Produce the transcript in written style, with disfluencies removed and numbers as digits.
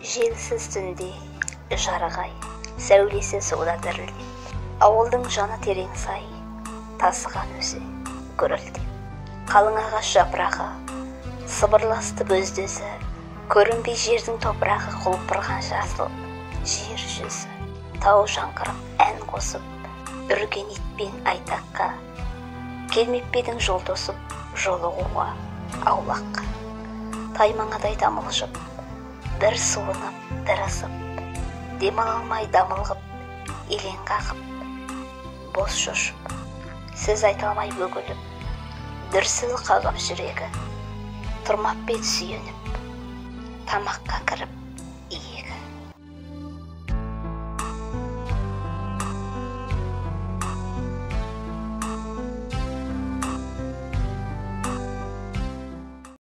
Желсіз түнде жарық ай, сәулесі суда дірілдеп, ауылдың жаны терең сай, тасыған өзі гүрілдеп. Қалың ағаш жапырағы сыбырласты бөздөзі, көрінбей жердің топырағы құлпырған жасыл жер жүзі. Тау жаңғырып ән қосып, үрген итпен айтаққа, келмеп пе едің жол тосып, жолығуға аулаққа. Таймаңадай дамылжып, бір суынып, бір ысып, демала алмай дамылғып, елең қағып, бос шошып, сіз айта алмай бөгіліп, дүрсіл қағып жүрегі, тұрмап бет сүйеніп, тамаққа кіріп,